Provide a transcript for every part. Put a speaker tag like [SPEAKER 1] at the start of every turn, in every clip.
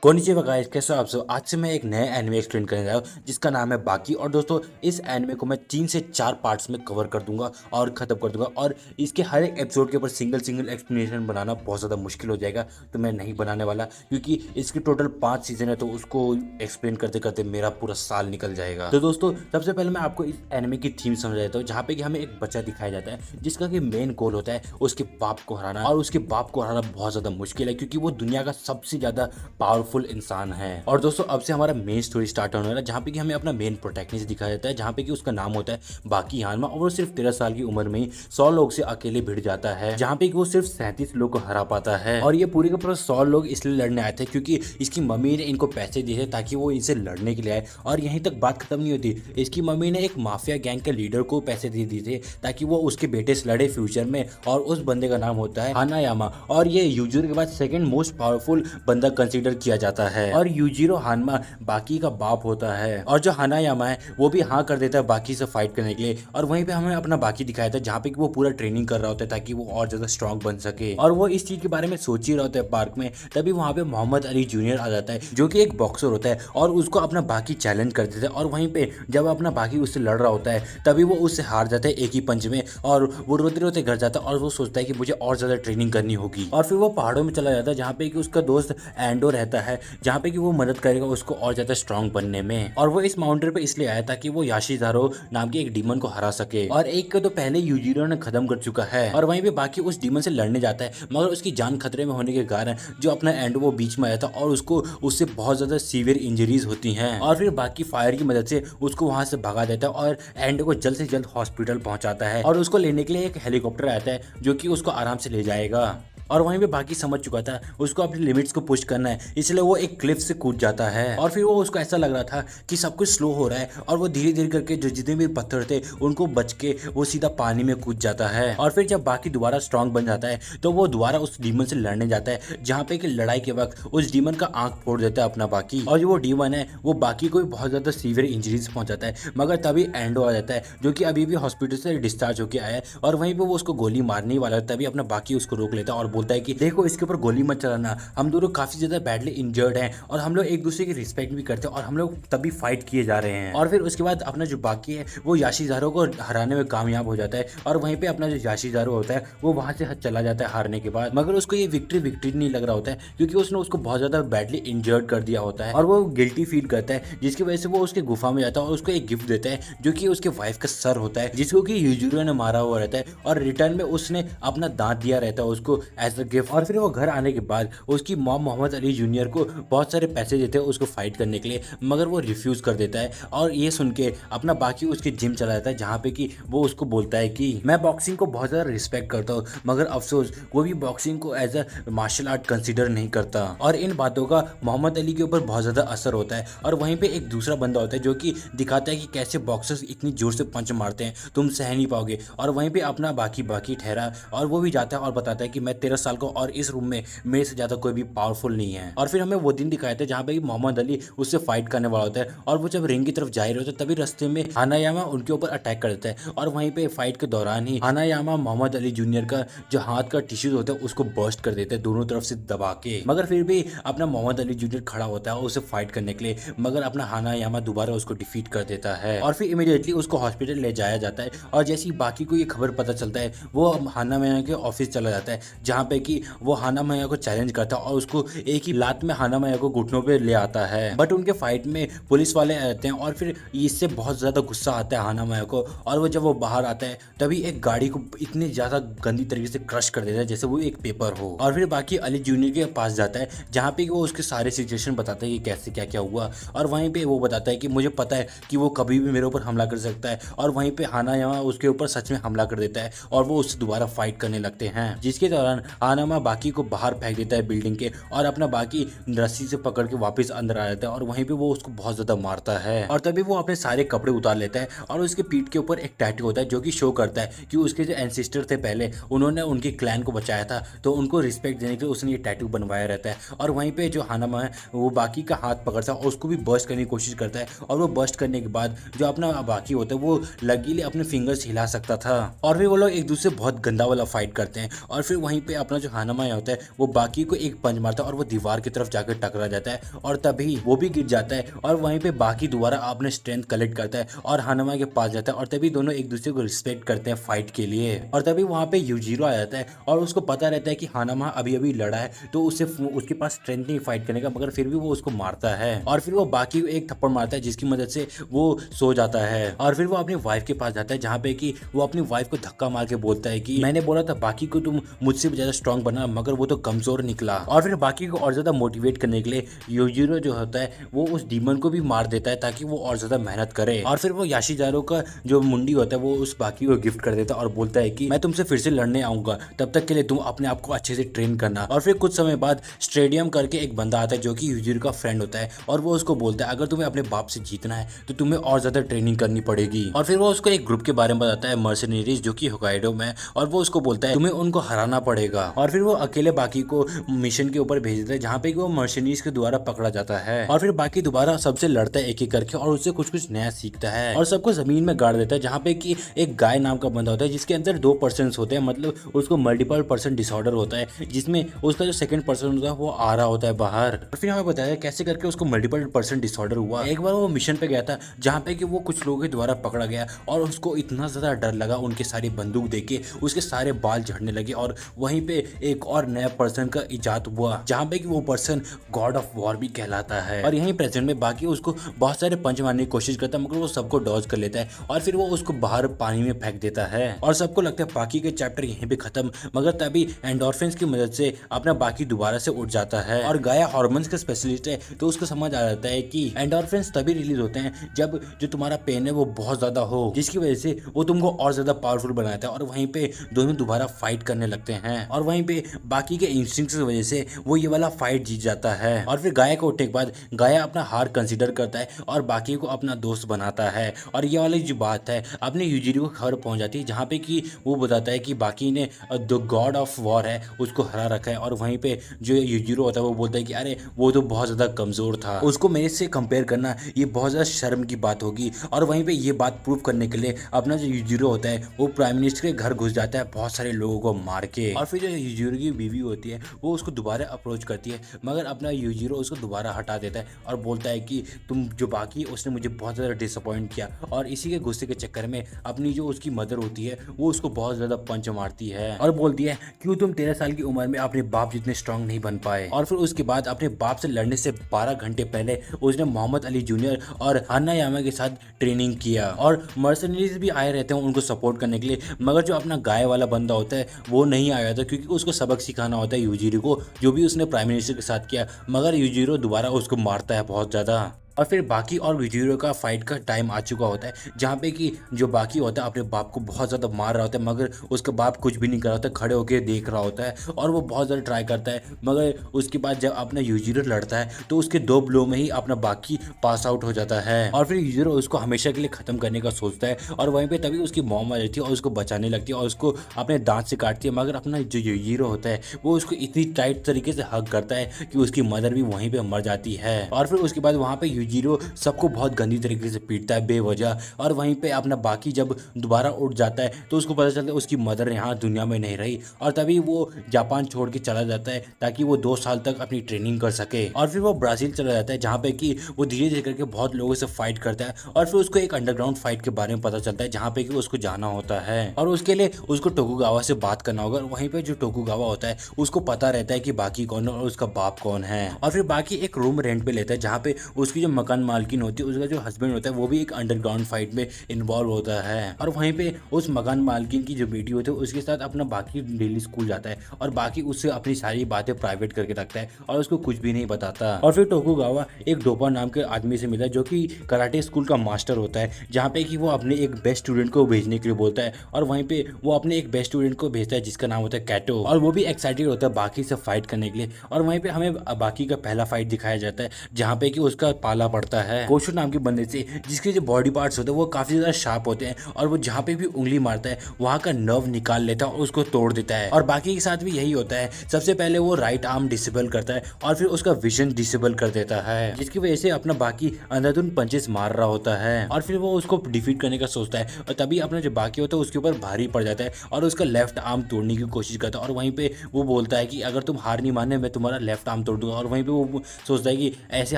[SPEAKER 1] Konnichiwa guys, कैसे हो आप सब। आज से मैं एक नया एनिमे एक्सप्लेन करने जा रहा हूँ जिसका नाम है बाकी। और दोस्तों, इस एनिमे को मैं 3 से 4 पार्ट्स में कवर कर दूंगा और खत्म कर दूंगा। और इसके हर एक एपिसोड के ऊपर सिंगल एक्सप्लेनेशन बनाना बहुत ज़्यादा मुश्किल हो जाएगा, तो मैं नहीं बनाने वाला, क्योंकि इसके टोटल 5 सीजन है, तो उसको एक्सप्लेन करते करते मेरा पूरा साल निकल जाएगा। तो दोस्तों, सबसे पहले मैं आपको इस एनिमे की थीम समझा देता हूँ, जहाँ पे कि हमें एक बच्चा दिखाया जाता है जिसका कि मेन गोल होता है उसके बाप को हराना। और उसके बाप को हराना बहुत ज़्यादा मुश्किल है, क्योंकि वो दुनिया का सबसे ज़्यादा पावरफुल इंसान है। और दोस्तों, अब से हमारा मेन स्टोरी स्टार्ट होने वाला है, जहाँ पे कि हमें अपना मेन प्रोटैगनिस्ट दिखाया जाता है, जहाँ पे कि उसका नाम होता है बाकी हानमा। और वो सिर्फ 13 साल की उम्र में ही 100 लोग से अकेले भिड़ जाता है, जहाँ पे कि वो सिर्फ 37 लोग को हरा पाता है। और ये पूरे के पूरे 100 लोग इसलिए लड़ने आए थे क्योंकि इसकी मम्मी ने इनको पैसे दिए थे ताकि वो इनसे लड़ने के लिए आए। और यहीं तक बात खत्म नहीं होती, इसकी मम्मी ने एक माफिया गैंग के लीडर को पैसे दे दिए थे ताकि वो उसके बेटे से लड़े फ्यूचर में। और उस बंदे का नाम होता है हानायामा, और ये यूजिरो के बाद सेकंड मोस्ट पावरफुल बंदा कंसीडर किया जाता है। और यूजिरो हानमा बाकी का बाप होता है, और जो हानायामा है वो भी हाँ कर देता है बाकी से फाइट करने के लिए। और वहीं पे हमें अपना बाकी दिखाया था, जहाँ पे कि वो पूरा ट्रेनिंग कर रहा होता है ताकि वो और ज्यादा स्ट्रांग बन सके। और वो इस चीज के बारे में सोच ही रहा होता है पार्क में, तभी वहाँ पे मोहम्मद अली जूनियर आ जाता है, जो कि एक बॉक्सर होता है, और उसको अपना बाकी चैलेंज कर देता है। और वहीं पे जब अपना बाकी उससे लड़ रहा होता है, तभी वो उससे हार जाता है एक ही पंच में, और वो रोते रोते घर जाता है। और वो सोचता है कि मुझे और ज्यादा ट्रेनिंग करनी होगी। और फिर वो पहाड़ों में चला जाता है, जहाँ पे कि उसका दोस्त एंडो रहता है, जहाँ पे कि वो मदद करेगा उसको और ज्यादा स्ट्रांग बनने में। और वो इस माउंटेन पे इसलिए आया ताकि वो याशिजारो नाम के एक डीमन को हरा सके, और एक को तो पहले यूजिरो ने खत्म कर चुका है। और वहीं पे बाकी उस डीमन से लड़ने जाता है, मगर उसकी जान खतरे में होने के कारण जो अपना एंडो वो बीच में आया था, और उसको उससे बहुत ज्यादा सीवियर इंजरीज होती हैं। और फिर बाकी फायर की मदद से उसको वहां से भगा देता है, और एंडो को जल्द से जल्द हॉस्पिटल पहुंचाता है। और उसको लेने के लिए एक हेलीकॉप्टर आता है जो कि उसको आराम से ले जाएगा। और वहीं पे बाकी समझ चुका था उसको अपनी लिमिट्स को पुश करना है, इसलिए वो एक क्लिफ से कूद जाता है। और फिर वो उसको ऐसा लग रहा था कि सब कुछ स्लो हो रहा है, और वो धीरे धीरे करके जो जितने भी पत्थर थे उनको बच के वो सीधा पानी में कूद जाता है। और फिर जब बाकी दोबारा स्ट्रांग बन जाता है, तो वो दोबारा उस डीमन से लड़ने जाता है, जहाँ पे कि लड़ाई के वक्त उस डीमन का आंख फोड़ देता है अपना बाकी। और जो वो डीमन है वो बाकी को भी बहुत ज्यादा सीवियर इंजरीज पहुंचाता है, मगर तभी एंडो आ जाता है, जो कि अभी भी हॉस्पिटल से डिस्चार्ज होकर आया है। और वहीं पे वो उसको गोली मारने वाला है, तभी अपना बाकी उसको रोक लेता है और बोलता है कि देखो, इसके ऊपर गोली मत चलाना, हम दोनों काफी ज्यादा बैडली इंजर्ड हैं, और हम लोग एक दूसरे की रिस्पेक्ट भी करते हैं, और हम लोग तभी फाइट किए जा रहे हैं। और फिर उसके बाद अपना जो बाकी है वो याशिजारो को हराने में कामयाब हो जाता है। और वहीं पे अपना जो याशिजारो होता है वो वहां से चला जाता है हारने के बाद, मगर उसको ये विक्ट्री नहीं लग रहा होता है, क्योंकि उसने उसको बहुत ज्यादा बैडली इंजर्ड कर दिया होता है। और वो गिल्टी फील करता है, जिसकी वजह से वो उसके गुफा में जाता है और उसको एक गिफ्ट देता है, जो कि उसके वाइफ का सर होता है, जिसको कि यूजिरो ने मारा हुआ रहता है। और रिटर्न में उसने अपना दांत दिया रहता है उसको एज अ गिफ्ट। और फिर वो घर आने के बाद उसकी मॉम मोहम्मद अली जूनियर को बहुत सारे पैसे देते हैं उसको फाइट करने के लिए, मगर वो रिफ्यूज कर देता है। और ये सुन के अपना बाकी उसके जिम चला जाता है, जहाँ पे कि वो उसको बोलता है कि मैं बॉक्सिंग को बहुत ज़्यादा रिस्पेक्ट करता हूँ, मगर अफसोस वो भी बॉक्सिंग को as a martial art consider नहीं करता। और इन बातों का मोहम्मद अली के ऊपर बहुत ज़्यादा असर होता है। और वहीं पे एक दूसरा बंदा होता है जो कि दिखाता है कि कैसे बॉक्सर्स इतनी जोर से पंच मारते हैं, तुम सह नहीं पाओगे। और वहीं पे अपना बाकी ठहरा, और वो भी जाता है और बताता है कि मैं 13 साल को, और इस रूम में मेरे से ज्यादा कोई भी पावरफुल नहीं है। और फिर हमें वो दिन दिखाया था जहाँ पे मोहम्मद अली उससे फाइट करने वाला होता है, और वो जब रिंग की तरफ जा रहे होते हैं, तभी रास्ते में हानायामा उनके ऊपर अटैक कर देता है। और वहीं पे फाइट के दौरान ही हानायामा मोहम्मद अली जूनियर का जो हाथ का टिश्यूज होता है उसको बर्स्ट कर देते हैं दोनों तरफ से दबा के। मगर फिर भी अपना मोहम्मद अली जूनियर खड़ा होता है उसे फाइट करने के लिए, मगर अपना हानायामा दोबारा उसको डिफीट कर देता है। और फिर इमीडिएटली उसको हॉस्पिटल ले जाया जाता है। और जैसे ही बाकी को ये खबर पता चलता है, वो हानायामा के ऑफिस चला जाता है, जहाँ पे कि वो हानायामा को चैलेंज करता है, और उसको एक ही लात में हानायामा को घुटनों पे ले आता है। बट उनके फाइट में पुलिस वाले आते हैं, और फिर इससे बहुत ज्यादा गुस्सा आता है हानायामा को। और वो जब वो बाहर आता है, तभी एक गाड़ी को इतनी ज्यादा गंदी तरीके से क्रश कर देता है जैसे वो एक पेपर हो। और फिर बाकी अली जूनियर के पास जाता है, जहाँ पे वो उसके सारे सिचुएशन बताता है कि कैसे क्या क्या हुआ। और वहीं पे वो बताता है कि मुझे पता है कि वो कभी भी मेरे ऊपर हमला कर सकता है। और वहीं पे हानायामा उसके ऊपर सच में हमला कर देता है, और वो उससे दोबारा फाइट करने लगते हैं, जिसके दौरान हानायामा बाकी को बाहर फेंक देता है बिल्डिंग के, और अपना बाकी रस्सी से पकड़ के वापस अंदर आ जाता है। और वहीं पे वो उसको बहुत ज्यादा मारता है, और तभी वो अपने सारे कपड़े उतार लेता है, और उसके पीठ के ऊपर एक टैटू होता है जो कि शो करता है कि उसके जो एंसेस्टर थे पहले, उन्होंने उनके क्लैन को बचाया था, तो उनको रिस्पेक्ट देने के लिए उसने ये टैटू बनवाया रहता है। और वहीं पे जो हानायामा है वो बाकी का हाथ पकड़ता है और उसको भी बर्स्ट करने की कोशिश करता है, और वो बर्स्ट करने के बाद जो अपना बाकी होता है वो लगीले अपने फिंगर्स हिला सकता था। और फिर वो लोग एक दूसरे बहुत गंदा वाला फाइट करते हैं। और फिर वहीं पे अपना जो हानामाया होता है वो बाकी को एक पंच मारता है और वो दीवार की तरफ जाकर टकरा जाता है और तभी वो भी गिर जाता है और वहीं पे बाकी दोबारा अपने स्ट्रेंथ कलेक्ट करता है और हानामाया के पास जाता है और तभी दोनों एक दूसरे को रिस्पेक्ट करते हैं फाइट के लिए। और तभी वहाँ पे यूजीरो आ जाता है और उसको पता रहता है कि हानामा अभी अभी लड़ा है तो उसके पास स्ट्रेंथ नहीं फाइट करने का, मगर फिर भी वो उसको मारता है और फिर वो बाकी को एक थप्पड़ मारता है जिसकी मदद से वो सो जाता है। और फिर वो अपनी वाइफ के पास जाता है जहाँ पे कि वो अपनी वाइफ को धक्का मार के बोलता है कि मैंने बोला था बाकी को तुम मुझसे भी ज्यादा स्ट्रांग बना, मगर वो तो कमजोर निकला। और फिर बाकी को और ज्यादा मोटिवेट करने के लिए यूजीरो जो होता है वो उस डीमन को भी मार देता है ताकि वो और ज्यादा मेहनत करे। और फिर वो याशिजारो का जो मुंडी होता है वो उस बाकी को गिफ्ट कर देता है और बोलता है कि मैं तुमसे फिर से लड़ने आऊंगा, तब तक के लिए तुम अपने आप को अच्छे से ट्रेन करना। और फिर कुछ समय बाद स्टेडियम करके एक बंदा आता है जो कि यूजीरो का फ्रेंड होता है और वो उसको बोलता है अगर तुम्हें अपने बाप से जीतना है तो तुम्हें और ज्यादा ट्रेनिंग करनी पड़ेगी। और फिर वो उसको एक ग्रुप के बारे में बताता है मर्सनरीज जो कि होकाइडो में, और वो उसको बोलता है तुम्हें उनको हराना पड़ेगा। और फिर वो अकेले बाकी को मिशन के ऊपर भेज देता है जहाँ पे वो मर्सनरीज के द्वारा पकड़ा जाता है। और फिर बाकी दोबारा सबसे लड़ता है एक एक करके और उससे कुछ कुछ नया सीखता है और सबको जमीन में गाड़ देता है जहाँ पे कि एक गाय नाम का बंदा होता है जिसके अंदर 2 पर्सन होते हैं, मतलब उसको मल्टीपल पर्सन डिसऑर्डर होता है जिसमें उसका जो सेकंड पर्सन होता है वो आ रहा होता है बाहर। और फिर हमें बताया कैसे करके उसको मल्टीपल पर्सन डिसऑर्डर हुआ। एक बार वो मिशन पे गया था जहाँ पे कि वो कुछ लोगों के द्वारा पकड़ा गया और उसको इतना ज्यादा डर लगा उनके सारी बंदूक देख के उसके सारे बाल झड़ने लगे और वहीं पे एक और नया पर्सन का इजाद हुआ जहाँ पे कि वो पर्सन गॉड ऑफ वॉर भी कहलाता है। और यहीं प्रेजेंट में बाकी उसको बहुत सारे पंच मारने की कोशिश करता है मगर वो सबको डॉज कर लेता है और फिर वो उसको बाहर पानी में फेंक देता है और सबको लगता है बाकी के चैप्टर यहीं पे खत्म, मगर तभी एंडोर्फिन्स की मदद से अपना बाकी दोबारा से उठ जाता है। और गाया हार्मोन्स का स्पेशलिस्ट है तो उसको समझ आ जाता है कि एंडोर्फिन्स तभी रिलीज होते हैं जब जो तुम्हारा पेन है वो बहुत ज्यादा हो, जिसकी वजह से वो तुमको और ज्यादा पावरफुल बनाता है और वहीं पे दोनों दोबारा फाइट करने लगते हैं और वहीं पे बाकी के इंस्टिंक्ट्स की वजह से वो ये वाला फाइट जीत जाता है। और फिर गाया को उठने के बाद गाया अपना हार कंसीडर करता है और बाकी को अपना दोस्त बनाता है। और ये वाली जो बात है अपने यूजीरो को खबर पहुंच जाती है जहाँ पे कि वो बताता है कि बाकी ने द गॉड ऑफ वॉर है उसको हरा रखा है और वहीं पे जो यूजीरो होता है वो बोलता है कि अरे वो तो बहुत ज्यादा कमजोर था, उसको मेरे से कंपेयर करना ये बहुत ज्यादा शर्म की बात होगी। और वहीं पे ये बात प्रूव करने के लिए अपना जो यूजीरो होता है वो प्राइम मिनिस्टर के घर घुस जाता है बहुत सारे लोगों को मार के। और फिर जो यूजीरो की बीवी होती है वो उसको दोबारा अप्रोच करती है मगर अपना यूजीरो उसको दोबारा हटा देता है और बोलता है कि तुम जो बाकी उसने मुझे बहुत ज़्यादा डिसअपॉइंट किया। और इसी के गुस्से के चक्कर में अपनी जो उसकी मदर होती है वो उसको बहुत ज़्यादा पंच मारती है और बोलती है क्यों तुम 13 साल की उम्र में अपने बाप जितने स्ट्रांग नहीं बन पाए। और फिर उसके बाद अपने बाप से लड़ने से 12 घंटे पहले उसने मोहम्मद अली जूनियर और हाना यामा के साथ ट्रेनिंग किया और मर्सनरीज भी आए रहते हैं उनको सपोर्ट करने के लिए, मगर जो अपना गाय वाला बंदा होता है वो नहीं आया था क्योंकि उसको सबक सिखाना होता है यूजीरो को, जो भी उसने प्राइम मिनिस्टर के साथ किया। मगर यूजीरो दोबारा उसको मारता है बहुत ज़्यादा। और फिर बाकी और यूजीरो का फाइट का टाइम आ चुका होता है जहाँ पे कि जो बाकी होता है अपने बाप को बहुत ज़्यादा मार रहा होता है मगर उसका बाप कुछ भी नहीं कर रहा होता, खड़े होकर देख रहा होता है और वो बहुत ज़्यादा ट्राई करता है। मगर उसके बाद जब अपना यूजीरो लड़ता है तो उसके 2 ब्लो में ही अपना बाकी पास आउट हो जाता है और फिर यूजीरो उसको हमेशा के लिए ख़त्म करने का सोचता है और वहीं पर तभी उसकी मॉम आ जाती है और उसको बचाने लगती है और उसको अपने दांत से काटती है। मगर अपना जो यूजीरो होता है वो उसको इतनी टाइट तरीके से हग करता है कि उसकी मदर भी वहीं पर मर जाती है। और फिर उसके बाद वहाँ पर यूजीरो सबको बहुत गंदी तरीके से पीटता है बेवजह और वहीं पे अपना बाकी जब दोबारा उठ जाता है तो उसको पता चलता है उसकी मदर यहाँ दुनिया में नहीं रही और तभी वो जापान छोड़ के चला जाता है ताकि वो 2 साल तक अपनी ट्रेनिंग कर सके। और फिर वो ब्राज़ील चला जाता है जहाँ पे कि वो धीरे धीरे करके बहुत लोगों से फाइट करता है और फिर उसको एक अंडरग्राउंड फाइट के बारे में पता चलता है जहाँ पे कि उसको जाना होता है और उसके लिए उसको टोकुगावा से बात करना होगा। वहीं पे जो टोकुगावा होता है उसको पता रहता है कि बाकी कौन है और उसका बाप कौन है। और फिर बाकी एक रूम रेंट पे लेता है जहाँ पे उसकी जो मकान मालकिन होती है उसका जो हस्बैंड होता है वो भी एक अंडरग्राउंड फाइट में इन्वॉल्व होता है और वहीं पे उस मकान मालकिन की जो बेटी होती है उसके साथ अपना बाकी डेली स्कूल जाता है और बाकी उससे अपनी सारी बातें प्राइवेट करके रखता है और उसको कुछ भी नहीं बताता। और फिर टोकुगावा एक डोपा नाम के आदमी से मिलता है जो कि कराटे स्कूल का मास्टर होता है जहाँ पे कि वो अपने एक बेस्ट स्टूडेंट को भेजने के लिए बोलता है और वहीं पे वो अपने एक बेस्ट स्टूडेंट को भेजता है जिसका नाम होता है कैटो और वो भी एक्साइटेड होता है बाकी से फाइट करने के लिए। और वहीं पे हमें बाकी का पहला फाइट दिखाया जाता है जहाँ पे कि उसका पाला निकालना पड़ता है कोशो नाम के बंदे से, जिसके जो बॉडी पार्ट्स होते हैं वो काफी ज्यादा शार्प होते हैं और वो जहाँ पे भी उंगली मारता है वहाँ का नर्व निकाल लेता है और उसको तोड़ देता है। और बाकी के साथ भी यही होता है, सबसे पहले वो राइट आर्म डिसेबल करता है और फिर उसका विजन डिसेबल कर देता है, जिसकी वजह से अपना बाकी अंधाधुंध पंचेस मार रहा होता है और फिर वो उसको डिफीट करने का सोचता है और तभी अपना जो बाकी होता है उसके ऊपर भारी पड़ जाता है और उसका लेफ्ट आर्म तोड़ने की कोशिश करता है। और वहीं पे वो बोलता है कि अगर तुम हार नहीं माने मैं तुम्हारा लेफ्ट आर्म तोड़ दूंगा। और वहीं पे वो सोचता है कि ऐसे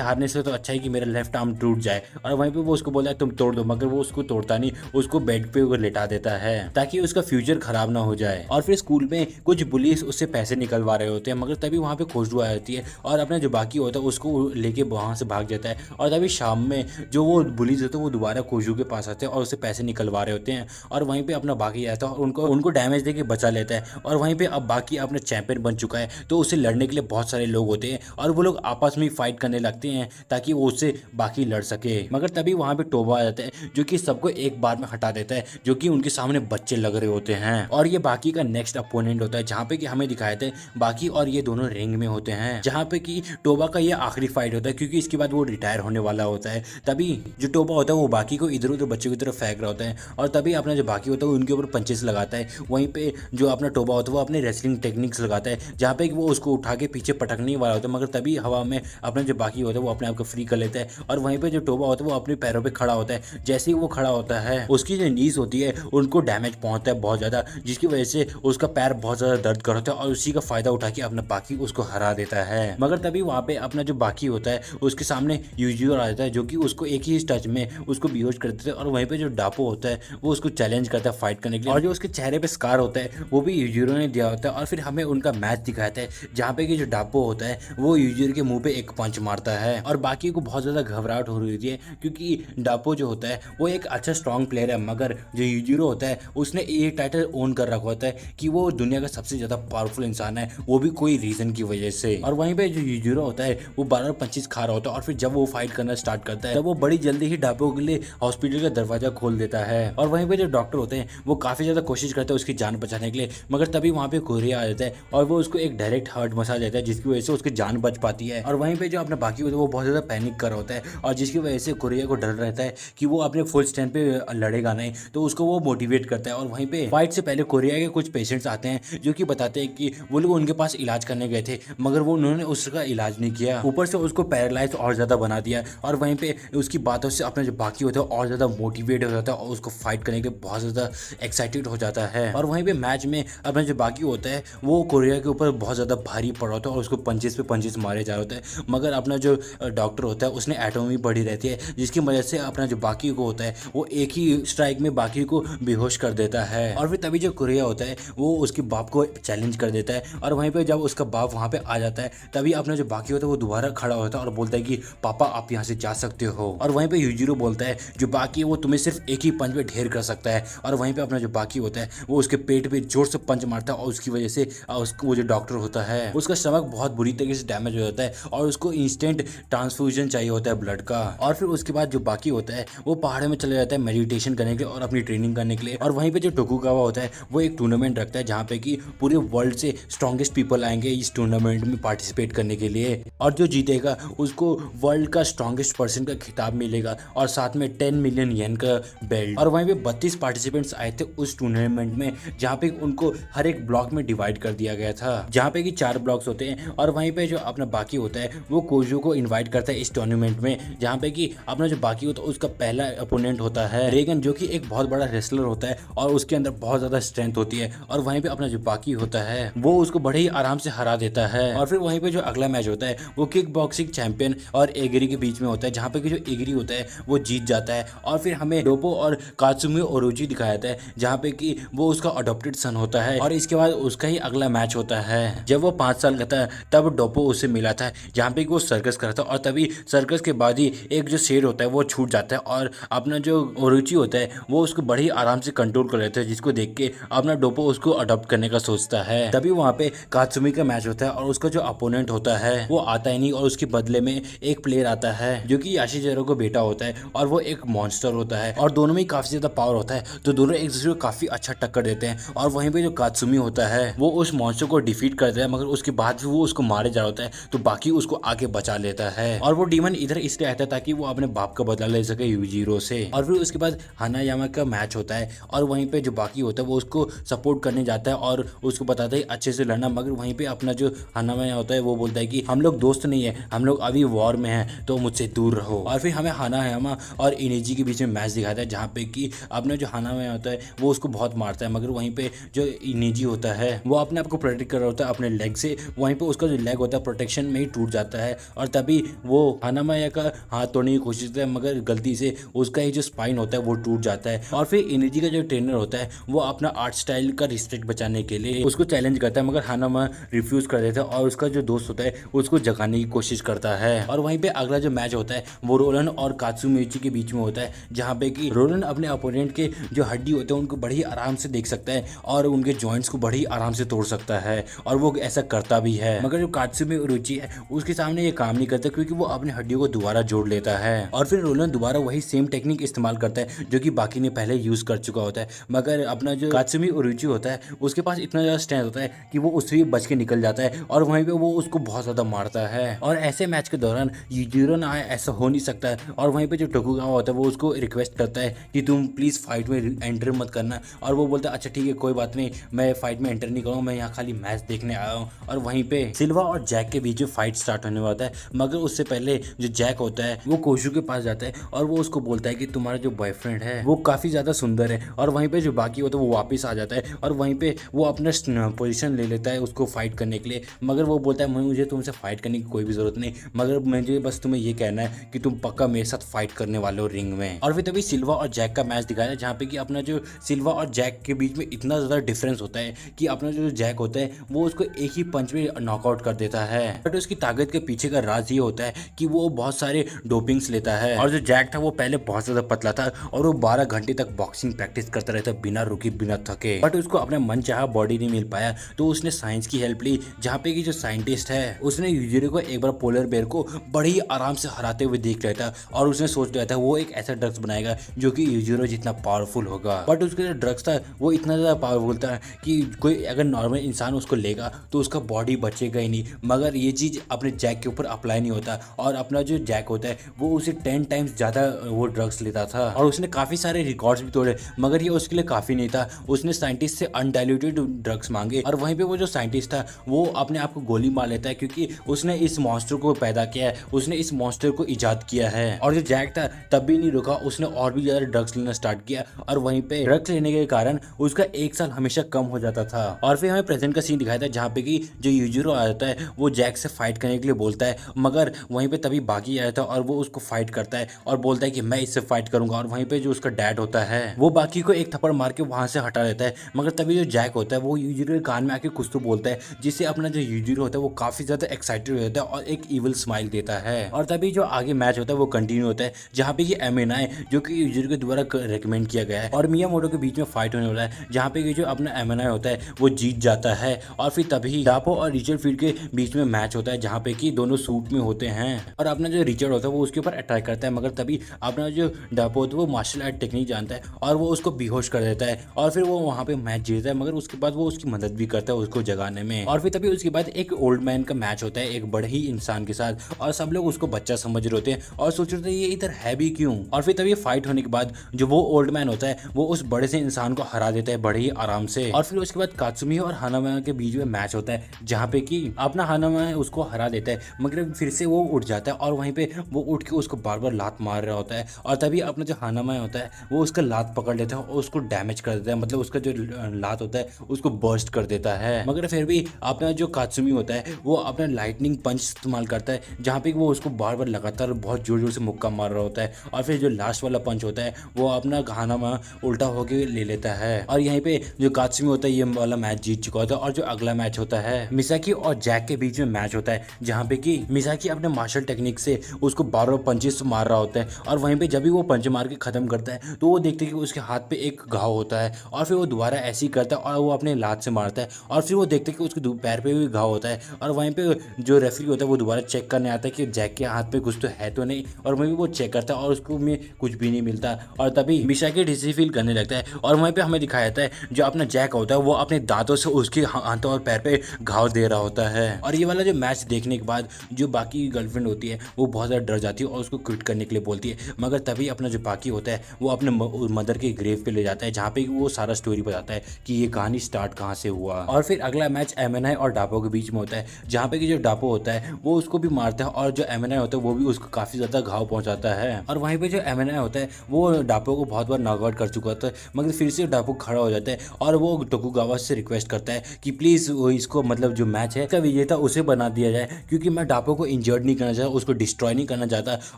[SPEAKER 1] हारने से तो अच्छा है कि मेरा लेफ्ट आर्म टूट जाए। और वहीं पे वो उसको बोलता है तुम तोड़ दो, मगर वो उसको तोड़ता नहीं, उसको बेड पे वो लेटा देता है ताकि उसका फ्यूचर खराब ना हो जाए। और फिर स्कूल में कुछ बुलीज उससे पैसे निकलवा रहे होते हैं, मगर तभी वहाँ पे खुशबू आ जाती है और अपना जो बाकी होता है उसको लेके वहाँ से भाग जाता है। और तभी शाम में जो वो बुलीज होते हैं वो दोबारा खुशबू के पास आते हैं और उससे पैसे निकलवा रहे होते हैं और वहीं पे अपना बाकी आता है और उनको डैमेज देके बचा लेता है। और वहीं पे अब बाकी अपना चैंपियन बन चुका है, तो उसे लड़ने के लिए बहुत सारे लोग होते हैं और वो लोग आपस में फाइट करने लगते हैं ताकि वो उससे बाकी लड़ सके। मगर तभी वहाँ पे टोबा आ जाता है जो कि सबको एक बार में हटा देता है, जो कि उनके सामने बच्चे लग रहे होते हैं। और ये बाकी का नेक्स्ट अपोनेंट होता है, जहाँ पे कि हमें दिखाए थे बाकी और ये दोनों रिंग में होते हैं, जहाँ पे कि टोबा का ये आखिरी फाइट होता है क्योंकि इसके बाद वो रिटायर होने वाला होता है। तभी जो टोबा होता है वो बाकी को इधर उधर बच्चों की तरफ फेंक रहा होता है और तभी अपना जो बाकी होता है उनके ऊपर पंचेस लगाता है। वहीं पे जो अपना टोबा होता है वो अपने रेसलिंग टेक्निक्स लगाता है, जहाँ पे वो उसको उठा के पीछे पटकने वाला होता है, मगर तभी हवा में अपना जो बाकी होता है वो अपने आप को फ्री कर लेता है। और वहीं पे जो टोबा होता है वो अपने पैरों पे खड़ा होता है। जैसे ही वो खड़ा होता है उसकी जो नीज होती है उनको डैमेज पहुंचता है बहुत ज्यादा, जिसकी वजह से उसका पैर बहुत ज्यादा दर्द कर होता है और उसी का फायदा उठा के अपना बाकी उसको हरा देता है। मगर तभी वहाँ पे अपना जो बाकी होता है उसके सामने यूजियो आ जाता है, जो कि उसको एक ही टच में उसको बेहोश कर देता है। और वहीं पे जो डापो होता है वो उसको चैलेंज करता है फाइट करने के लिए, और जो उसके चेहरे पे स्कार होता है वो भी यूजियो ने दिया होता है। और फिर हमें उनका मैच दिखाता है जहाँ पे कि जो डापो होता है वो यूजियो के मुंह पे एक पंच मारता है और बाकी को बहुत ज्यादा घबराहट हो रही होती है क्योंकि डापो जो होता है वो एक अच्छा स्ट्रॉन्ग प्लेयर है, मगर जो यूजिरो होता है उसने ये टाइटल ओन कर रखा होता है कि वो दुनिया का सबसे ज्यादा पावरफुल इंसान है, वो भी कोई रीजन की वजह से। और वहीं पे जो यूजिरो होता है वो 12-25 खा रहा होता है और फिर जब वो फाइट करना स्टार्ट करता है तब वो बड़ी जल्दी ही डापो के लिए हॉस्पिटल का दरवाजा खोल देता है। और वहीं पे जो डॉक्टर होते हैं वो काफी ज्यादा कोशिश करते हैं उसकी जान बचाने के लिए, मगर तभी वहाँ पे कोरिया आ जाता है और वो उसको एक डायरेक्ट हार्ट मसाज देता है, जिसकी वजह से उसकी जान बच पाती है। और वहीं पे जो अपना बाकी होता है वो बहुत ज्यादा पैनिक कर रहा होता है और जिसकी वजह से कोरिया को डर रहता है कि वो अपने फुल स्टैंड पे लड़ेगा नहीं, तो उसको वो मोटिवेट करता है। और वहीं पे फाइट से पहले कोरिया के कुछ पेशेंट्स आते हैं जो कि बताते हैं कि वो लोग उनके पास इलाज करने गए थे मगर वो उन्होंने उसका इलाज नहीं किया, ऊपर से उसको पैरालाइज और ज्यादा बना दिया। और वहीं पे उसकी बातों से अपना जो बाकी होता है और ज्यादा मोटिवेट हो जाता है और उसको फाइट करने के लिए बहुत ज्यादा एक्साइटेड हो जाता है। और वहीं पे मैच में अपना जो बाकी होता है वो कोरिया के ऊपर बहुत ज्यादा भारी पड़ा होता है और उसको पंचेस पे पंचेस मारे जा रहे होते हैं, मगर अपना जो डॉक्टर होता है उसने एटोमी पड़ी रहती है, जिसकी वजह से अपना जो बाकी को होता है वो एक ही स्ट्राइक में बाकी को बेहोश कर देता है। और फिर तभी जो कोरिया होता है वो उसके बाप को चैलेंज कर देता है और वहीं पे जब उसका बाप वहाँ पे आ जाता है तभी अपना जो बाकी होता है वो दोबारा खड़ा होता है और बोलता है कि पापा आप यहाँ से जा सकते हो। और वहीं पे यूजिरो बोलता है जो बाकी है वो तुम्हें सिर्फ एक ही पंच में ढेर कर सकता है। और वहीं पे अपना जो बाकी होता है वो उसके पेट पे जोर से पंच मारता है और उसकी वजह से उसको वो जो डॉक्टर होता है उसका स्टमक बहुत बुरी तरीके से डैमेज हो जाता है और उसको इंस्टेंट ट्रांसफ्यूजन चाहिए होता है ब्लड का। और फिर उसके बाद जो बाकी होता है वो पहाड़ में चले जाता है मेडिटेशन करने के लिए और अपनी ट्रेनिंग करने के लिए। और वहीं पे जो टोकुगावा होता है वो एक टूर्नामेंट रखता है जहाँ पे कि पूरे वर्ल्ड से स्ट्रॉन्गेस्ट पीपल आएंगे इस टूर्नामेंट में पार्टिसिपेट करने के लिए, और जो जीतेगा उसको वर्ल्ड का स्ट्रॉन्गेस्ट पर्सन का खिताब मिलेगा और साथ में 10 मिलियन येन का बेल्ट। और वहीं पे 32 पार्टिसिपेंट्स आए थे उस टूर्नामेंट में, जहाँ पे उनको हर एक ब्लॉक में डिवाइड कर दिया गया था, जहाँ पे कि 4 ब्लॉक्स होते हैं। और वहीं पे जो अपना बाकी होता है वो कोजू को इनवाइट करता है इस टूर्नामेंट में, जहाँ पे कि अपना जो बाकी होता है उसका पहला अपोनेंट होता है रेगन, जो कि एक बहुत बड़ा रेसलर होता है और उसके अंदर बहुत ज्यादा स्ट्रेंथ होती है। और वहीं पे अपना जो बाकी होता है वो उसको बड़े ही आराम से हरा देता है। और फिर वहीं पे जो अगला मैच होता है वो किक बॉक्सिंग चैंपियन और एगरी के बीच में होता है, जहाँ पे कि जो एगरी होता है वो जीत जाता है। और फिर हमें डोपो और कात्सुमी ओरोची दिखाया जाता है, जहाँ पे कि वो उसका अडॉप्टेड सन होता है। और इसके बाद उसका ही अगला मैच होता है जब वो 5 साल का था, तब डोपो उससे मिला था जहाँ पे वो सर्कस कर रहा था। और तभी सर्कस के बाद ही एक जो शेर होता है वो छूट जाता है और अपना जो ओरोची होता है वो उसको बड़ी ही आराम से कंट्रोल कर लेता है, जिसको देख के अपना डोपो उसको अडॉप्ट करने का सोचता है। तभी वहाँ पे कात्सुमी का मैच होता है और उसका जो अपोनेंट होता है वो आता ही नहीं, और उसके बदले में एक प्लेयर आता है जो कि याशिजेरो का बेटा होता है और वो एक मॉन्स्टर होता है और दोनों में काफी ज्यादा पावर होता है, तो दोनों एक दूसरे को काफी अच्छा टक्कर देते हैं। और वहीं पे जो कात्सुमी होता है वो उस मॉन्स्टर को डिफीट करता है, मगर उसके बाद भी वो उसको मारे जा रहा होता है, तो बाकी उसको आगे बचा लेता है और वो डीमन रोलन इधर इसलिए आता है ताकि वो अपने बाप का बदला ले सके यूजिरो से। और फिर उसके बाद हानायामा का मैच होता है और वहीं पे जो बाकी होता है वो उसको सपोर्ट करने जाता है और उसको बताता है अच्छे से लड़ना, मगर वहीं पे अपना जो हानायामा होता है वो बोलता है कि हम लोग दोस्त नहीं है, हम लोग अभी वॉर में हैं, तो मुझसे दूर रहो। और फिर हमें हानायामा और इनेजी के बीच में मैच दिखाता है जहाँ पे कि अपना जो हानायामा होता है वो उसको बहुत मारता है, मगर वहीं पे जो इनेजी होता है वो अपने आप को प्रोटेक्ट कर रहा होता है अपने लेग से। वहीं पे उसका जो लेग होता है प्रोटेक्शन में ही टूट जाता है और तभी वो हानायामा का हाथ तोड़ने की कोशिश करता है, मगर गलती से उसका ही जो स्पाइन होता है वो टूट जाता है। और फिर इनेजी का जो ट्रेनर होता है वो अपना आर्ट स्टाइल का रिस्पेक्ट बचाने के लिए उसको चैलेंज करता है, मगर हानायामा रिफ्यूज कर देता है और उसका जो दोस्त होता है उसको जगाने की कोशिश करता है। और वहीं पे अगला जो मैच होता है वो रोलन और कात्सुमिची के बीच में होता है, जहाँ पे कि रोलन अपने अपोनेंट के जो हड्डी होते हैं उनको बड़ी आराम से देख सकता है और उनके जॉइंट्स को बड़ी आराम से तोड़ सकता है और वो ऐसा करता भी है। मगर जो कात्सुमिची है उसके सामने ये काम नहीं करता क्योंकि वो अपने हड्डियों को दोबारा जोड़ लेता है। और फिर रोलन दोबारा वही सेम टेक्निक इस्तेमाल करता है जो कि बाकी ने पहले यूज कर चुका होता है, मगर अपना जो कात्सुमिची होता है उसके पास इतना ज्यादा स्ट्रेंथ होता है कि वो उससे बच के निकल जाता है और वहीं पे वो उसको बहुत ज्यादा मारता है। और ऐसे मैच के दौरान यूजिरो ना आए ऐसा हो नहीं सकता है। और वहीं पे जो टोकुगावा होता है वो उसको रिक्वेस्ट करता है कि तुम प्लीज फाइट में एंटर मत करना, और वो बोलता है अच्छा ठीक है कोई बात नहीं, मैं फाइट में एंटर नहीं करूँगा, मैं यहाँ खाली मैच देखने आया हूँ। और वहीं पे सिल्वा और जैक के बीच में फाइट स्टार्ट होने वाला है, मगर उससे पहले जो जैक होता है वो कोशु के पास जाता है और वो उसको बोलता है कि तुम्हारा जो बॉयफ्रेंड है वो काफी ज्यादा सुंदर है। और वहीं पे जो बाकी होता है वो वापस आ जाता है और वहीं पे वो अपना पोजीशन ले लेता है उसको फाइट करने के लिए, मगर वो बोलता है मुझे तुमसे फाइट करने की कोई भी जरूरत नहीं, मगर मुझे बस तुम्हें ये कहना है कि तुम पक्का मेरे साथ फाइट करने वाले हो रिंग में। और फिर तभी सिल्वा और जैक का मैच दिखाया है जहाँ पे कि अपना जो सिल्वा और जैक के बीच में इतना ज्यादा डिफरेंस होता है कि अपना जो जैक होता है वो उसको एक ही पंच में नॉकआउट कर देता है। बट उसकी ताकत के पीछे का राज ये होता है कि वो बहुत सारे डोपिंग्स लेता है। और जो जैक था वो पहले बहुत ज्यादा पतला था और वो 12 घंटे तक बॉक्सिंग प्रैक्टिस करता रहता बिना रुके बिना थके, बट उसको अपना मन चाहा बॉडी नहीं मिल पाया, तो उसने साइंस की हेल्प ली जहाँ पे कि जो साइंटिस्ट है उसने यूजिरो को एक बार पोलर बेयर को बड़ी आराम से हराते हुए देख लिया था और उसने सोच लिया था वो एक ऐसा ड्रग्स बनाएगा जो कि यूजिरो जितना पावरफुल होगा। बट उसका जो ड्रग्स था वो इतना ज्यादा पावरफुल था कि कोई अगर नॉर्मल इंसान उसको लेगा तो उसका बॉडी बचेगा ही नहीं, मगर ये चीज अपने जैक के ऊपर अप्लाई नहीं होता और अपना जो जैक होता है वो उसे 10 टाइम्स ज्यादा वो ड्रग्स लेता था और उसने काफी सारे रिकॉर्ड्स भी तोड़े, मगर ये उसके लिए काफी नहीं था। उसने साइंटिस्ट से अनडाइल्यूटेड ड्रग्स मांगे और वहीं पे वो जो साइंटिस्ट था वो अपने आप को गोली मार लेता है क्योंकि उसने इस मॉन्स्टर को पैदा किया है, उसने इस मॉन्स्टर को इजाद किया है। और जो जैक था तब भी नहीं रुका, उसने और भी ज्यादा ड्रग्स लेना स्टार्ट किया और वहीं पे ड्रग्स लेने के कारण उसका 1 साल हमेशा कम हो जाता था। और फिर हमें प्रेजेंट का सीन दिखाया था जहाँ पे कि जो यूजिरो आ जाता है वो जैक से फाइट करने के लिए बोलता है, मगर वहीं पे तभी बाकी आया था और वो उसको फाइट करता है और बोलता है कि मैं इससे फाइट करूंगा। और वहीं पे जो उसका डैड होता है वो बाकी को एक थप्पड़ मार के वहां से हटा देता है, मगर तभी जो जैक होता है वो यूजिरो के कान में आके कुछ तो बोलता है जिससे अपना जो यूजिरो होता है वो काफी ज्यादा एक्साइटेड हो जाता है और एक इविल स्माइल देता है। और तभी जो आगे मैच होता है वो कंटिन्यू होता है जहाँ पे ये एमएनआई जो कि यूजिरो के द्वारा रेकमेंड किया गया है और मियामोटो के बीच में फाइट होने वाला है जहाँ पे जो अपना एमएनआई होता है वो जीत जाता है। और फिर तभी डापो और रिचर्ड फील्ड के बीच में मैच होता है जहाँ पे कि दोनों सूट में होते हैं और अपना जो रिचर्ड होता है वो उसके ऊपर अटैक करता है, मगर तभी अपना जो डापो होता है वो मार्शल आर्ट टेक्निक जानता है और वो उसको बेहोश कर देता है और फिर वो वहाँ पे मैच जीतता है, मगर उसके बाद वो उसकी मदद भी करता है उसको जगाने में। और फिर तभी उसके बाद एक ओल्ड मैन का मैच होता है एक बड़े ही इंसान के साथ और सब लोग उसको बच्चा समझ रहे होते हैं और सोच रहे थे ये इधर है भी क्यों। और फिर तभी फाइट होने के बाद जो वो ओल्ड मैन होता है वो उस बड़े से इंसान को हरा देता है बड़े ही आराम से। और फिर उसके बाद कात्सुमी और हानायामा के बीच में मैच होता है जहाँ पे कि अपना हानायामा उसको हरा देता है, मगर फिर से वो उठ जाता है और वहीं पे वो उठ के उसको बार बार लात मार रहा होता है और तभी अपना जो हानायामा होता है वो उसका लात पकड़ लेता है और उसको डैमेज कर देता है, मतलब उसका जो लात होता है उसको बर्स्ट कर देता है। मगर फिर भी अपना जो कात्सुमी होता है वो अपना लाइटनिंग पंच इस्तेमाल करता है जहाँ पे वो उसको बार बार लगातार बहुत जोर जोर से मुक्का मार रहा होता है और फिर जो लास्ट वाला पंच होता है वो अपना हानायामा उल्टा होके ले लेता है और यहीं पे जो कात्सुमी होता है ये वाला मैच जीत चुका होता है। और जो अगला मैच होता है मिसाकी और जैक के बीच में मैच होता है जहाँ पे कि मिसाकी अपने मार्शल टेक्निक से उसको बार बार पंचेस मार रहा होता है और वहीं पे जब भी वो पंच मार के खत्म करता है तो वो देखते हैं कि उसके हाथ पे एक घाव होता है और फिर वो दोबारा ऐसे ही करता है और वो अपने लात से मारता है और फिर वो देखते हैं कि उसके पैर पे भी घाव होता है और वहीं पे जो रेफरी होता है वो दोबारा चेक करने आता है कि जैक के हाथ पे कुछ तो है तो नहीं, और वहीं पे वो चेक करता है और उसको में कुछ भी नहीं मिलता और तभी मिसाकी डिसी फील करने लगता है और वहीं पे हमें दिखाया जाता है जो अपना जैक होता है वो अपने दांतों से उसके हाथों और पैर पे घाव दे रहा होता है। और ये वाला जो मैच देखने के बाद जो बाकी गर्लफ्रेंड होती है वो बहुत ज़्यादा डर जाती है और उसको क्विट करने के लिए बोलती है। मगर तभी अपना जो बाकी होता है वो अपने मदर के ग्रेव पे ले जाता है, जहाँ पे वो सारा स्टोरी बताता है कि ये कहानी स्टार्ट कहाँ से हुआ। और फिर अगला मैच एमएनआई और डापो के बीच में होता है, जहाँ पे कि जो डापो होता है वो उसको भी मारता है और जो एमएनआई होता है वो भी उसको काफ़ी ज़्यादा घाव पहुँचाता है। और वहीं पे जो एमएनआई होता है वो डापो को बहुत बार नॉकआउट कर चुका होता है, मगर फिर से डापो खड़ा हो जाता है और वो टोकुगावा से रिक्वेस्ट करता है कि प्लीज़ वो इसको मतलब जो मैच है इसका विजेता उसे बना दिया जाए, क्योंकि मैं डापो को इंजर्ड नहीं करना चाहता, उसको डिस्ट्रॉय नहीं करना चाहता।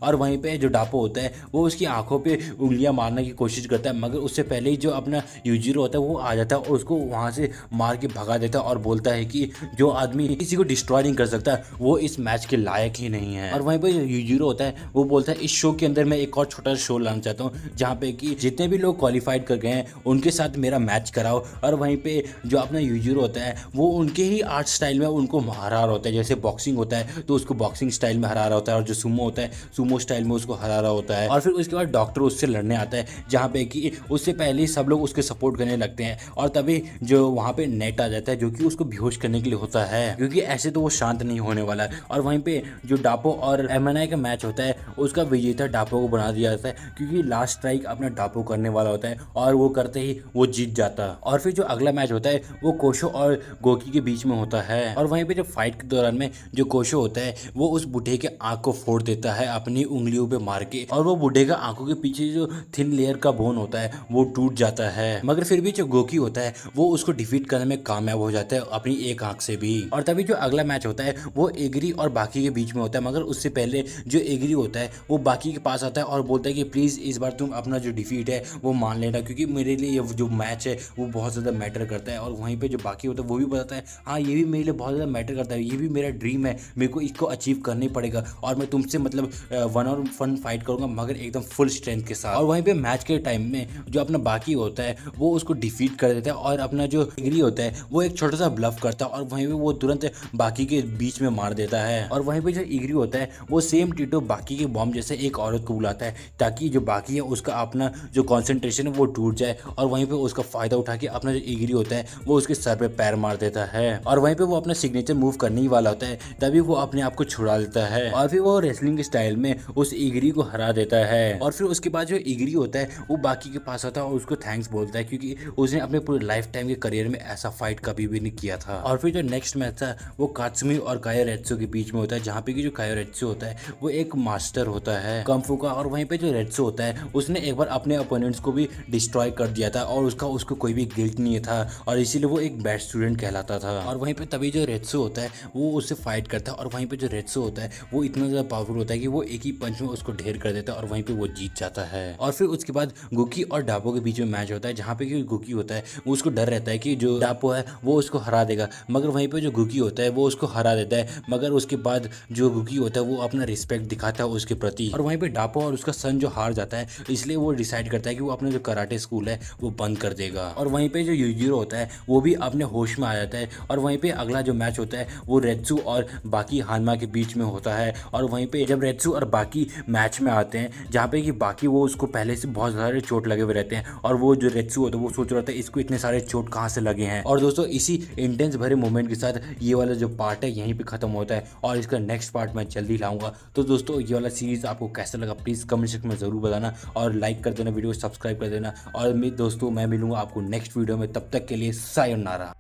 [SPEAKER 1] और वहीं पे जो डापो होता है वो उसकी आंखों पे उंगलियां मारने की कोशिश करता है, मगर उससे पहले ही जो अपना यूजिरो होता है वो आ जाता है और उसको वहां से मार के भगा देता है और बोलता है कि जो आदमी किसी को डिस्ट्रॉय नहीं कर सकता वो इस मैच के लायक ही नहीं है। और वहीं पे यूजिरो होता है वो बोलता है इस शो के अंदर मैं एक और छोटा शो लाना चाहता हूँ, जहाँ पे कि जितने भी लोग क्वालिफाइड कर गए हैं उनके साथ मेरा मैच कराओ। और वहीं पे जो अपना यूजिरो होता है वो उनके ही आर्ट स्टाइल में उनको हरा रहा होता है, जैसे बॉक्सिंग होता है तो उसको बॉक्सिंग स्टाइल में हरा रहा होता है, और जो सुमो होता है सुमो स्टाइल में उसको हरा रहा होता है। और फिर उसके बाद डॉक्टर उससे लड़ने आता है, जहाँ पे कि उससे पहले ही सब लोग उसके सपोर्ट करने लगते हैं। और तभी जो वहाँ पे नेट आ जाता है जो कि उसको बेहोश करने के लिए होता है, क्योंकि ऐसे तो वो शांत नहीं होने वाला है। और वहीं पे जो डापो और एमएनआई का मैच होता है उसका विजेता डापो को बना दिया जाता है, क्योंकि लास्ट स्ट्राइक अपना डापो करने वाला होता है और वो करते ही वो जीत जाता है। और फिर जो अगला मैच होता है वो कोशो और गोकी के बीच में होता है। और वहीं पे जो फाइट के दौरान में जो कोशो होता है वो उस बूढ़े के आंख को फोड़ देता है अपनी उंगलियों पे मार के, और वो बूढ़े का आंखों के पीछे जो थिन लेयर का बोन होता है वो टूट जाता है। मगर फिर भी जो गोकी होता है वो उसको डिफीट करने में कामयाब हो जाता है अपनी एक आंख से भी। और तभी जो अगला मैच होता है वो एग्री और बाकी के बीच में होता है, मगर उससे पहले जो एग्री होता है वो बाकी के पास आता है और बोलता है कि प्लीज़ इस बार तुम अपना जो डिफीट है वो मान लेना, क्योंकि मेरे लिए ये जो मैच है वो बहुत ज़्यादा मैटर करता है। और वहीं पे जो बाकी होता है वो भी बताता है हाँ ये भी मेरे लिए बहुत ज़्यादा मैटर करता है, ये भी मेरा ड्रीम है, मेरे को इसको अचीव करना ही पड़ेगा और मैं तुमसे मतलब 1-on-1 फाइट करूंगा, मगर एकदम फुल स्ट्रेंथ के साथ। और वहीं पे मैच के टाइम में जो अपना बाकी होता है वो उसको डिफीट कर देता है, और अपना जो एग्री होता है वो एक छोटा सा ब्लफ करता है और वहीं पे वो तुरंत बाकी के बीच में मार देता है। और वहीं पे जो एग्री होता है वो सेम टीटो बाकी के बॉम्ब जैसे एक औरत को बुलाता है, ताकि जो बाकी है उसका अपना जो कॉन्सेंट्रेशन है वो टूट जाए, और वहीं पे उसका फायदा उठा के अपना जो एग्री होता है वो उसके सर पे पैर मार देता है। और वहीं पे वो अपना सिग्नेचर मूव करने ही वाला होता है, तभी वो अपने आप को छुड़ा देता है और फिर वो रेसलिंग स्टाइल में उस इगरी को हरा देता है। और फिर उसके बाद जो इगरी होता है वो बाकी के पास आता है और उसको थैंक्स बोलता है, क्योंकि उसने अपने पूरे लाइफ टाइम के करियर में ऐसा फाइट कभी भी नहीं किया था। और फिर जो नेक्स्ट मैच था वो कात्सुमी और कायोरेत्सु के बीच में होता है, जहाँ पे कि जो कायोरेत्सु होता है वो एक मास्टर होता है कम्फू का, और वहीं पे जो रेत्सु होता है उसने एक बार अपने अपोनेंट्स को भी डिस्ट्रॉय कर दिया था और उसको कोई भी गिल्ट नहीं था, और इसीलिए वो एक बेस्ट स्टूडेंट कहलाता था। और वहीं पे तभी जो रेत्सु होता है वो उससे फाइट करता है, और वहीं पे जो रेत्सु होता है वो इतना ज़्यादा पावरफुल होता है कि वो एक ही पंच में उसको ढेर कर देता है और वहीं पे वो जीत जाता है। और फिर उसके बाद गुकी और डापो के बीच में मैच होता है, जहाँ पे कि गुकी होता है वो उसको डर रहता है कि जो डापो है वो उसको हरा देगा, मगर वहीं पे जो गुकी होता है वो उसको हरा देता है। मगर उसके बाद जो गुकी होता है वो अपना रिस्पेक्ट दिखाता है उसके प्रति, और वहीं पे डापो और उसका सन जो हार जाता है, इसलिए वो डिसाइड करता है कि वो अपना जो कराटे स्कूल है वो बंद कर देगा। और वहीं पे जो यूजिरो होता है वो भी अपने होश में आ जाता है। और वहीं पे अगला जो मैच होता है वो रेत्सु और बाकी हानमा के बीच में होता है। और वहीं पे जब रेत्सु और बाकी मैच में आते हैं, जहाँ पे कि बाकी वो उसको पहले से बहुत सारे चोट लगे हुए रहते हैं, और वो जो रेत्सु होता है वो सोच रहा था इसको इतने सारे चोट कहाँ से लगे हैं। और दोस्तों इसी इंटेंस भरे मोमेंट के साथ ये वाला जो पार्ट है यहीं पे खत्म होता है, और इसका नेक्स्ट पार्ट मैं जल्दी लाऊंगा। तो दोस्तों ये वाला सीरीज आपको कैसा लगा प्लीज़ कमेंट सेक्शन में ज़रूर बताना, और लाइक कर देना, वीडियो सब्सक्राइब कर देना। और दोस्तों मैं मिलूंगा आपको नेक्स्ट वीडियो में, तब तक के लिए सायोनारा।